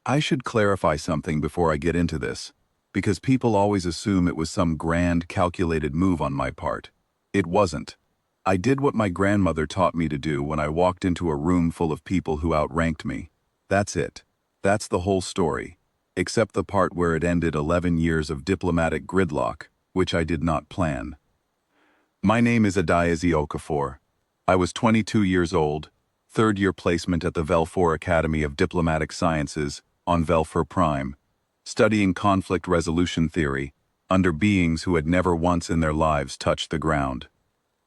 I should clarify something before I get into this, because people always assume it was some grand, calculated move on my part. It wasn't. I did what my grandmother taught me to do when I walked into a room full of people who outranked me. That's it. That's the whole story, except the part where it ended 11 years of diplomatic gridlock, which I did not plan. My name is Adiazi Okafor. I was 22 years old, third-year placement at the Velfor Academy of Diplomatic Sciences on Velfor Prime, studying conflict resolution theory under beings who had never once in their lives touched the ground.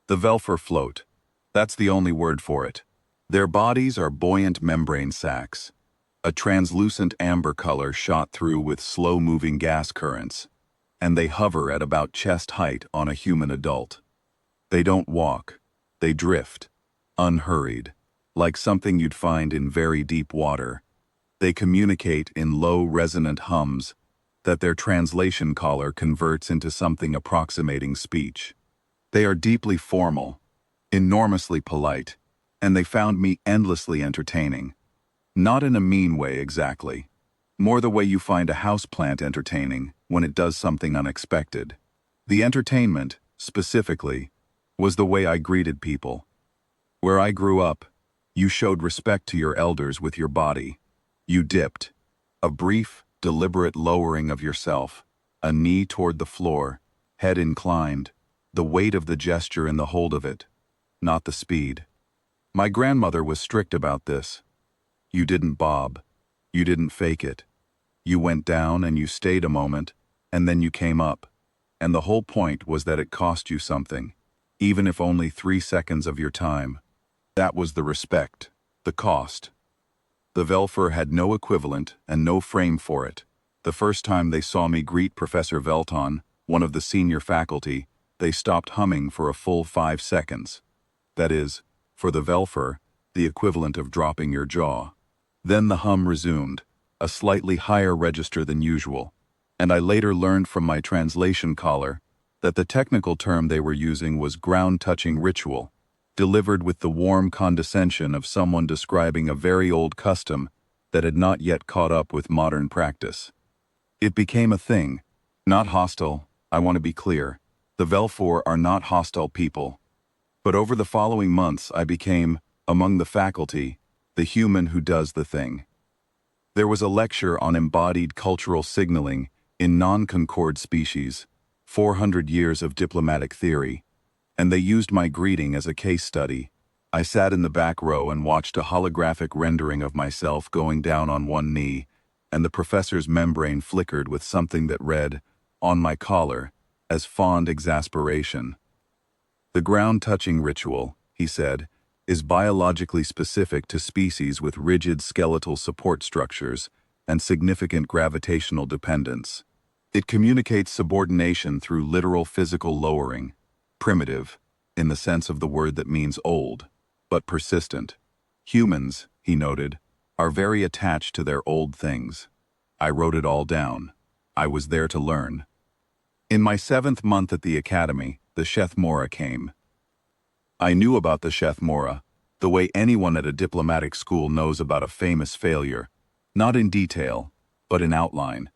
The Velfor float. That's the only word for it. Their bodies are buoyant membrane sacs, a translucent amber color shot through with slow-moving gas currents, and they hover at about chest height on a human adult. They don't walk. They drift, unhurried, like something you'd find in very deep water. They communicate in low, resonant hums that their translation collar converts into something approximating speech. They are deeply formal, enormously polite, and they found me endlessly entertaining. Not in a mean way exactly, more the way you find a houseplant entertaining when it does something unexpected. The entertainment, specifically, was the way I greeted people. Where I grew up, you showed respect to your elders with your body. You dipped. A brief, deliberate lowering of yourself, a knee toward the floor, head inclined, the weight of the gesture in the hold of it, not the speed. My grandmother was strict about this. You didn't bob. You didn't fake it. You went down and you stayed a moment, and then you came up. And the whole point was that it cost you something, even if only 3 seconds of your time. That was the respect, the cost. The Velfor had no equivalent and no frame for it. The first time they saw me greet Professor Velton, one of the senior faculty, they stopped humming for a full 5 seconds. That is, for the Velfor, the equivalent of dropping your jaw. Then the hum resumed, a slightly higher register than usual, and I later learned from my translation collar that the technical term they were using was ground-touching ritual, delivered with the warm condescension of someone describing a very old custom that had not yet caught up with modern practice. It became a thing, not hostile, I want to be clear. The Velfor are not hostile people. But over the following months I became, among the faculty, the human who does the thing. There was a lecture on embodied cultural signaling in non-concord species, 400 years of diplomatic theory, and they used my greeting as a case study. I sat in the back row and watched a holographic rendering of myself going down on one knee, and the professor's membrane flickered with something that read, on my collar, as fond exasperation. The ground-touching ritual, he said, is biologically specific to species with rigid skeletal support structures and significant gravitational dependence. It communicates subordination through literal physical lowering, primitive, in the sense of the word that means old, but persistent. Humans, he noted, are very attached to their old things. I wrote it all down. I was there to learn. In my 7th month at the academy, the Sheth Mora came. I knew about the Sheth Mora, the way anyone at a diplomatic school knows about a famous failure, not in detail, but in outline.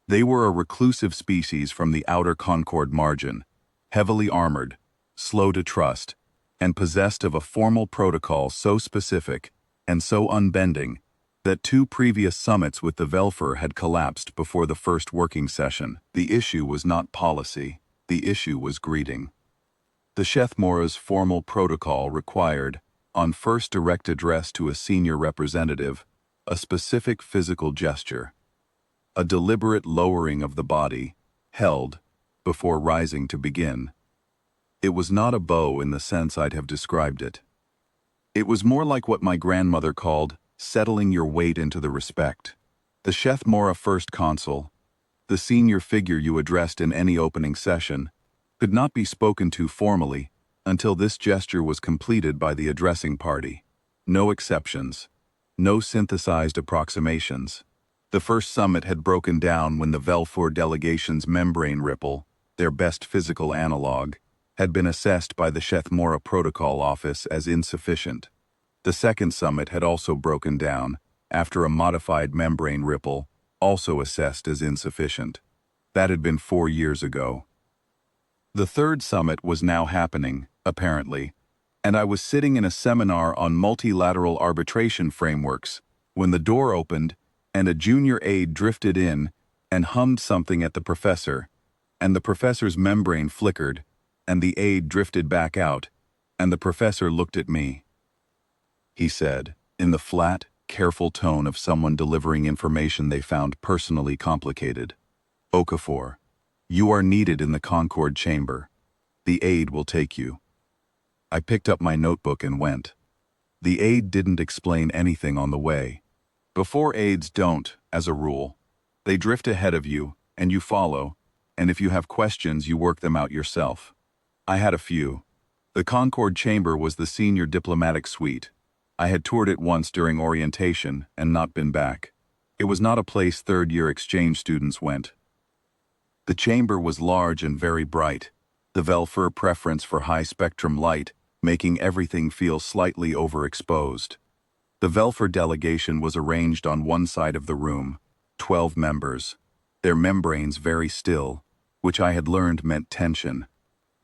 They were a reclusive species from the outer Concord margin, heavily armored, slow to trust, and possessed of a formal protocol so specific and so unbending that 2 previous summits with the Velfor had collapsed before the first working session. The issue was not policy, the issue was greeting. The Sheth Mora's formal protocol required, on first direct address to a senior representative, a specific physical gesture, a deliberate lowering of the body, held, before rising to begin. It was not a bow in the sense I'd have described it. It was more like what my grandmother called settling your weight into the respect. The Sheth Mora first consul, the senior figure you addressed in any opening session, could not be spoken to formally until this gesture was completed by the addressing party. No exceptions. No synthesized approximations. The first summit had broken down when the Velfor delegation's membrane ripple, their best physical analog, had been assessed by the Sheth Mora Protocol Office as insufficient. The second summit had also broken down, after a modified membrane ripple, also assessed as insufficient. That had been 4 years ago. The third summit was now happening, apparently, and I was sitting in a seminar on multilateral arbitration frameworks when the door opened and a junior aide drifted in and hummed something at the professor, and the professor's membrane flickered, and the aide drifted back out, and the professor looked at me. He said, in the flat, careful tone of someone delivering information they found personally complicated, "Okafor, you are needed in the Concord chamber. The aide will take you." I picked up my notebook and went. The aide didn't explain anything on the way. Before aides don't, as a rule. They drift ahead of you, and you follow, and if you have questions, you work them out yourself. I had a few. The Concord chamber was the senior diplomatic suite. I had toured it once during orientation and not been back. It was not a place third-year exchange students went. The chamber was large and very bright, the Velfer preference for high-spectrum light making everything feel slightly overexposed. The Velfer delegation was arranged on one side of the room, 12 members, their membranes very still, which I had learned meant tension.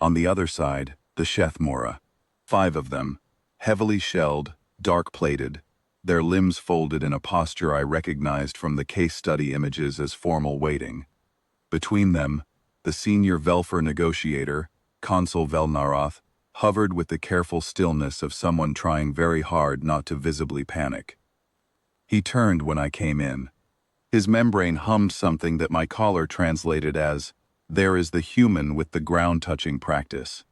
On the other side, the Shethmora, 5 of them, heavily shelled, dark-plated, their limbs folded in a posture I recognized from the case study images as formal waiting. Between them, the senior Velfer negotiator, Consul Velnarath, hovered with the careful stillness of someone trying very hard not to visibly panic. He turned when I came in. His membrane hummed something that my caller translated as, "There is the human with the ground-touching practice."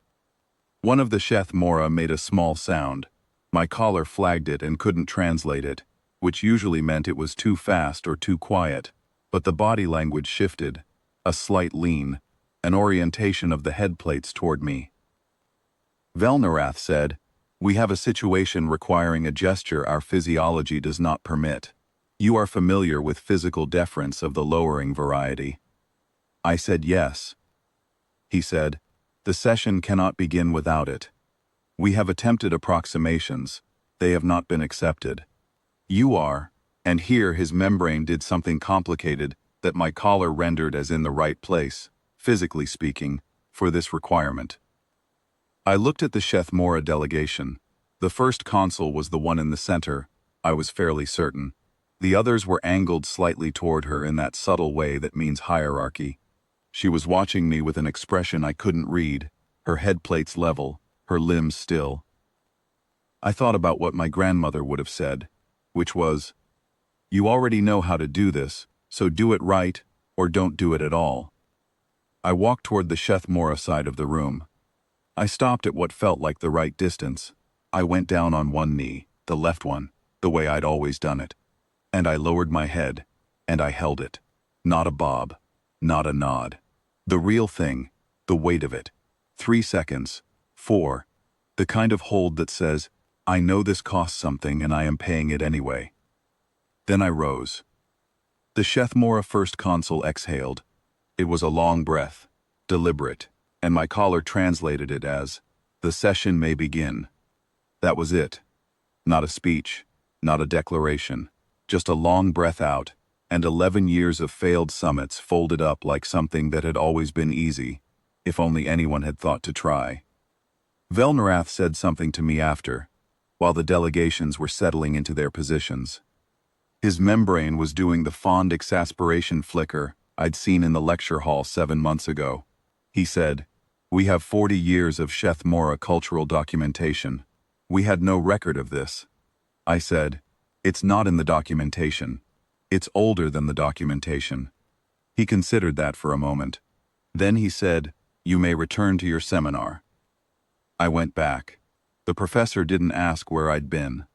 One of the Shethmora made a small sound. My caller flagged it and couldn't translate it, which usually meant it was too fast or too quiet, but the body language shifted, a slight lean, an orientation of the head plates toward me. Velnarath said, "We have a situation requiring a gesture our physiology does not permit. You are familiar with physical deference of the lowering variety." I said yes. He said, "The session cannot begin without it. We have attempted approximations. They have not been accepted. You are," and here his membrane did something complicated that my caller rendered as in the right place, physically speaking, for this requirement. I looked at the Shethmora delegation. The first consul was the one in the center, I was fairly certain. The others were angled slightly toward her in that subtle way that means hierarchy. She was watching me with an expression I couldn't read, her head plates level, her limbs still. I thought about what my grandmother would have said, which was, "You already know how to do this, so do it right, or don't do it at all." I walked toward the Shethmora side of the room. I stopped at what felt like the right distance. I went down on one knee, the left one, the way I'd always done it. And I lowered my head, and I held it. Not a bob, not a nod. The real thing, the weight of it. 3 seconds, 4. The kind of hold that says, "I know this costs something and I am paying it anyway." Then I rose. The Shethmora first consul exhaled. It was a long breath, deliberate, and my caller translated it as, "The session may begin." That was it. Not a speech, not a declaration, just a long breath out, and 11 years of failed summits folded up like something that had always been easy, if only anyone had thought to try. Velnarath said something to me after, while the delegations were settling into their positions. His membrane was doing the fond exasperation flicker I'd seen in the lecture hall 7 months ago. He said, "We have 40 years of Shethmora cultural documentation. We had no record of this." I said, "It's not in the documentation. It's older than the documentation." He considered that for a moment. Then he said, "You may return to your seminar." I went back. The professor didn't ask where I'd been.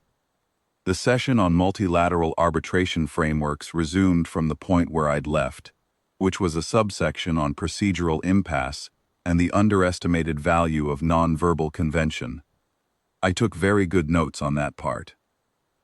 The session on multilateral arbitration frameworks resumed from the point where I'd left, which was a subsection on procedural impasse and the underestimated value of nonverbal convention. I took very good notes on that part.